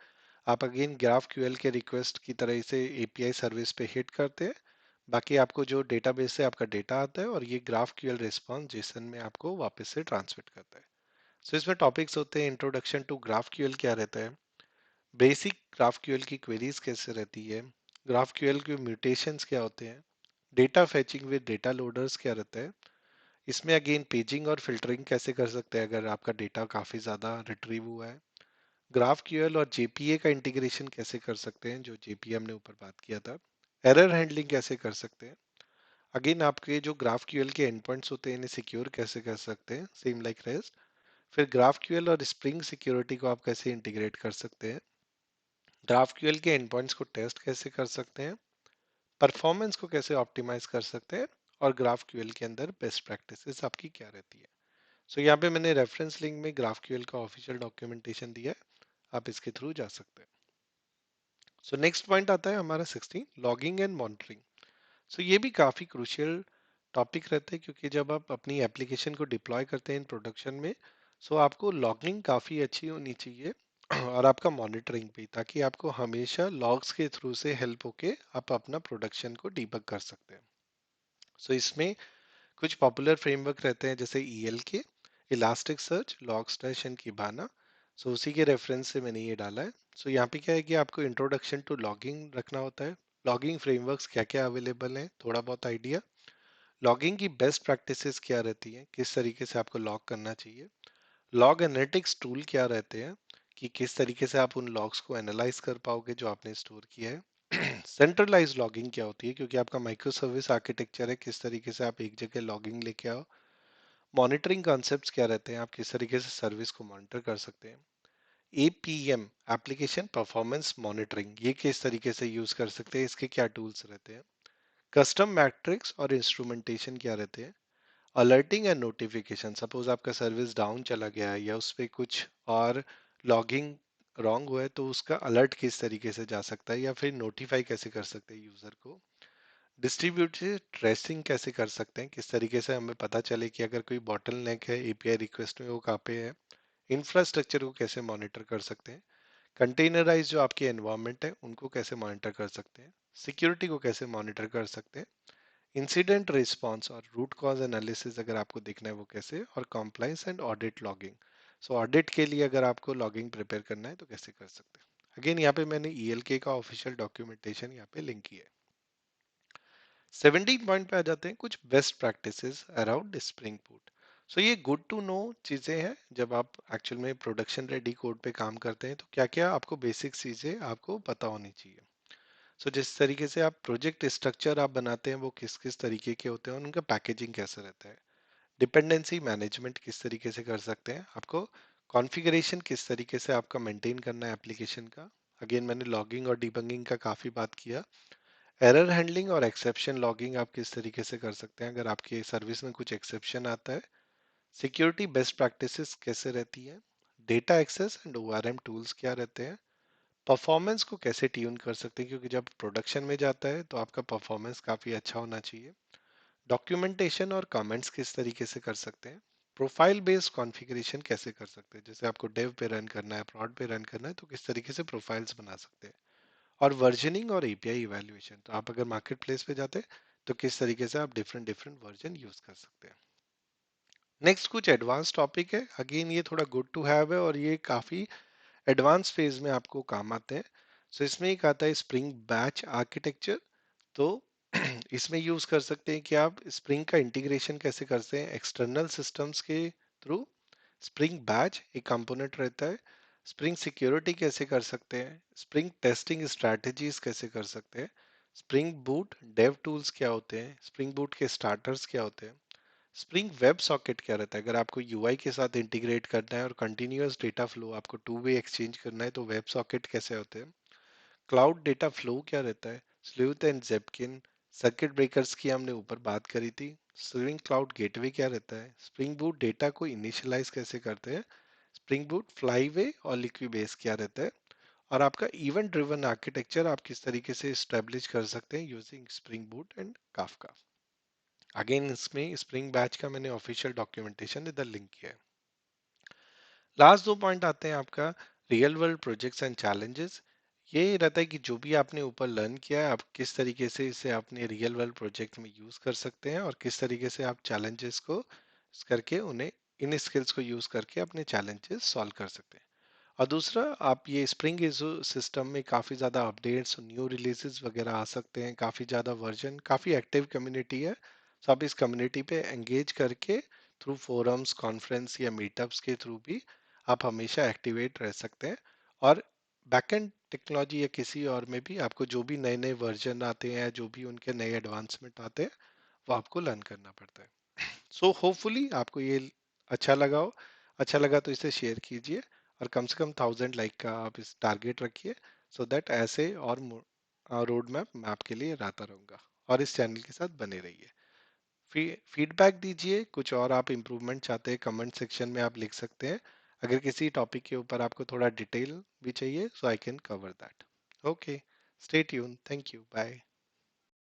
आप अगेन ग्राफ क्यूएल के रिक्वेस्ट की तरह से API सर्विस पे हिट करते हैं, बाकी आपको जो डेटाबेस से आपका डेटा आता है, और ये ग्राफ क्यूएल रिस्पॉन्स जेसन में आपको वापस से ट्रांसमिट करता है। सो इसमें टॉपिक्स होते हैं इंट्रोडक्शन टू ग्राफ क्यूएल क्या रहता है, बेसिक ग्राफ क्यूएल की क्वेरीज कैसे रहती है, ग्राफ क्यूएल के म्यूटेशंस क्या होते हैं, data fetching with data loaders क्या रहता है, इसमें अगेन पेजिंग और फिल्टरिंग कैसे कर सकते हैं अगर आपका डेटा काफी ज्यादा रिट्रीव हुआ है, ग्राफ क्यूएल और JPA का इंटीग्रेशन कैसे कर सकते हैं, जो JPA हमने ऊपर बात किया था, एरर हैंडलिंग कैसे कर सकते हैं, अगेन आपके जो ग्राफ क्यूएल के एंड पॉइंट्स होते हैं इन्हें सिक्योर कैसे कर सकते हैं, सेम लाइक रेस्ट। फिर ग्राफ क्यूएल और स्प्रिंग सिक्योरिटी को आप कैसे इंटीग्रेट कर सकते हैं, ग्राफ क्यूएल के एंड पॉइंट्स को टेस्ट कैसे कर सकते हैं, परफॉर्मेंस को कैसे ऑप्टिमाइज कर सकते हैं, और ग्राफ क्यूएल के अंदर बेस्ट प्रैक्टिसेस आपकी क्या रहती है। सो यहाँ पे मैंने रेफरेंस लिंक में ग्राफ क्यूएल का ऑफिशियल डॉक्यूमेंटेशन दिया है, आप इसके थ्रू जा सकते हैं। सो नेक्स्ट पॉइंट आता है हमारा 16, लॉगिंग एंड मॉनिटरिंग। सो ये भी काफ़ी क्रूशियल टॉपिक रहता है, क्योंकि जब आप अपनी एप्लीकेशन को डिप्लॉय करते हैं इन प्रोडक्शन में, सो आपको लॉगिंग काफ़ी अच्छी होनी चाहिए। और आपका मॉनिटरिंग भी, ताकि आपको हमेशा लॉग्स के थ्रू से हेल्प होके आप अपना प्रोडक्शन को डीबग कर सकते हैं। सो इसमें कुछ पॉपुलर फ्रेमवर्क रहते हैं, जैसे ELK, Elasticsearch, Logstash and Kibana. So उसी के रेफरेंस से मैंने ये डाला है। सो यहाँ पे क्या है कि आपको इंट्रोडक्शन टू लॉगिंग रखना होता है। लॉगिंग फ्रेमवर्क्स क्या क्या अवेलेबल हैं, थोड़ा बहुत आइडिया। लॉगिंग की बेस्ट प्रैक्टिसेस क्या रहती हैं, किस तरीके से आपको लॉग करना चाहिए। लॉग एनालिटिक्स टूल क्या रहते हैं, कि किस तरीके से आप उन लॉग्स को एनालाइज कर पाओगे जो आपने स्टोर किया है। सेंट्रलाइज लॉगिंग क्या होती है, क्योंकि आपका माइक्रो सर्विस आर्किटेक्चर है, किस तरीके से आप एक जगह लॉगिंग लेके आओ। मॉनिटरिंग कॉन्सेप्ट्स क्या रहते हैं, आप किस तरीके से सर्विस को मॉनिटर कर सकते हैं। APM, एप्लीकेशन परफॉर्मेंस मॉनिटरिंग, ये किस तरीके से यूज कर सकते हैं, इसके क्या टूल्स रहते हैं। कस्टम मैट्रिक्स और इंस्ट्रूमेंटेशन क्या रहते हैं। अलर्टिंग एंड नोटिफिकेशन, सपोज आपका सर्विस डाउन चला गया है या उस पर कुछ और लॉगिंग रॉन्ग हुआ है, तो उसका अलर्ट किस तरीके से जा सकता है, या फिर नोटिफाई कैसे कर सकते हैं यूजर को। डिस्ट्रीब्यूटेड ट्रेसिंग कैसे कर सकते हैं, किस तरीके से हमें पता चले कि अगर कोई बॉटल नेक है API रिक्वेस्ट में, वो कहाँ पे है। इंफ्रास्ट्रक्चर को कैसे मॉनिटर कर सकते हैं। कंटेनराइज जो आपके एनवायरनमेंट है उनको कैसे मॉनिटर कर सकते हैं। सिक्योरिटी को कैसे मॉनिटर कर सकते हैं। इंसिडेंट रिस्पॉन्स और रूट कॉज एनालिसिस अगर आपको देखना है वो कैसे, और compliance and audit logging. So audit के लिए अगर आपको लॉगिंग प्रिपेयर करना है तो कैसे कर सकते हैं। अगेन यहाँ पे मैंने ELK का ऑफिशियल डॉक्यूमेंटेशन यहाँ पे लिंक किया है। 17 पॉइंट पे आ जाते हैं, कुछ best practices around Spring boot. So ये गुड टू नो चीजें हैं, जब आप एक्चुअल में प्रोडक्शन रेडी कोड पे काम करते हैं तो क्या क्या आपको बेसिक चीजें आपको पता होनी चाहिए। सो जिस तरीके से आप प्रोजेक्ट स्ट्रक्चर आप बनाते हैं वो किस किस तरीके के होते हैं और उनका पैकेजिंग कैसे रहता है। डिपेंडेंसी मैनेजमेंट किस तरीके से कर सकते हैं, आपको कॉन्फ़िगरेशन किस तरीके से आपका मेंटेन करना है एप्लीकेशन का। अगेन मैंने लॉगिंग और डिबगिंग का काफ़ी बात किया। एरर हैंडलिंग और एक्सेप्शन लॉगिंग आप किस तरीके से कर सकते हैं अगर आपकी सर्विस में कुछ एक्सेप्शन आता है। सिक्योरिटी बेस्ट प्रैक्टिसेस कैसे रहती है। Data access and ORM tools क्या रहते हैं। परफॉर्मेंस को कैसे ट्यून कर सकते हैं, क्योंकि जब प्रोडक्शन में जाता है तो आपका परफॉर्मेंस काफ़ी अच्छा होना चाहिए। डॉक्यूमेंटेशन और कमेंट्स किस तरीके से कर सकते हैं। प्रोफाइल बेस्ड कॉन्फ़िगरेशन कैसे कर सकते हैं, जैसे आपको डेव पे रन करना है, प्रॉड पे रन करना है, तो किस तरीके से प्रोफाइल्स बना सकते हैं। और वर्जनिंग और API इवैल्यूएशन, तो आप अगर मार्केट प्लेस पे जाते हैं तो किस तरीके से आप डिफरेंट डिफरेंट वर्जन यूज कर सकते हैं। नेक्स्ट कुछ एडवांस टॉपिक है, अगेन ये थोड़ा गुड टू हैव है और ये काफी एडवांस फेज में आपको काम आते हैं। सो इसमें एक आता है स्प्रिंग बैच आर्किटेक्चर। तो इसमें यूज कर सकते हैं कि आप स्प्रिंग का इंटीग्रेशन कैसे करते हैं एक्सटर्नल सिस्टम्स के थ्रू। स्प्रिंग बैच एक कंपोनेंट रहता है। स्प्रिंग सिक्योरिटी कैसे कर सकते हैं, स्प्रिंग टेस्टिंग स्ट्रैटेजीज कैसे कर सकते हैं। स्प्रिंग बूट डेव टूल्स क्या होते हैं, स्प्रिंग बूट के स्टार्टर्स क्या होते हैं। स्प्रिंग वेब सॉकेट क्या रहता है, अगर आपको UI के साथ इंटीग्रेट करना है और कंटिन्यूअस डेटा फ्लो आपको टू वे एक्सचेंज करना है तो वेब सॉकेट कैसे होते हैं। क्लाउड डेटा फ्लो क्या रहता है, स्लूथ एंड जेपकिन। सर्किट ब्रेकर्स की हमने ऊपर बात करी थी। स्प्रिंग क्लाउड गेटवे क्या रहता है, स्प्रिंग बूट डेटा को इनिशियलाइज कैसे करते हैं। स्प्रिंग बूट फ्लाईवे और लिक्विबेस क्या रहता है। और आपका इवेंट ड्रिवन आर्किटेक्चर आप किस तरीके से स्टेब्लिश कर सकते हैं using spring boot and Kafka. Again इसमें स्प्रिंग बैच का मैंने ऑफिशियल डॉक्यूमेंटेशन इधर लिंक किया है। लास्ट दो पॉइंट आते हैं आपका real world projects and challenges. ये रहता है कि जो भी आपने ऊपर लर्न किया है आप किस तरीके से इसे अपने रियल वर्ल्ड प्रोजेक्ट में यूज कर सकते हैं और किस तरीके से आप चैलेंजेस को करके उन्हें इन स्किल्स को यूज करके अपने चैलेंजेस सॉल्व कर सकते हैं। और दूसरा, आप ये स्प्रिंग सिस्टम में काफ़ी ज़्यादा अपडेट्स न्यू रिलीजेस वगैरह आ सकते हैं, काफ़ी ज़्यादा वर्जन, काफ़ी एक्टिव कम्युनिटी है। तो आप इस कम्युनिटी पे एंगेज करके थ्रू फोरम्स कॉन्फ्रेंस या मीटअप्स के थ्रू भी आप हमेशा एक्टिवेट रह सकते हैं। और बैकएंड टेक्नोलॉजी या किसी और में भी आपको जो भी नए नए वर्जन आते हैं, जो भी उनके नए एडवांसमेंट आते हैं, वो आपको लर्न करना पड़ता है। सो होपफुली आपको ये अच्छा लगा हो। अच्छा लगा तो इसे शेयर कीजिए और कम से कम 1000 लाइक का आप इस टारगेट रखिए, सो दैट ऐसे और रोड मैप मैं आपके लिए लाता रहूँगा। और इस चैनल के साथ बने रहिए। फीडबैक दीजिए, कुछ और आप इम्प्रूवमेंट चाहते हैं कमेंट सेक्शन में आप लिख सकते हैं। अगर किसी टॉपिक के ऊपर आपको थोड़ा डिटेल भी चाहिए, so I can cover that. Okay, stay tune, thank you, bye.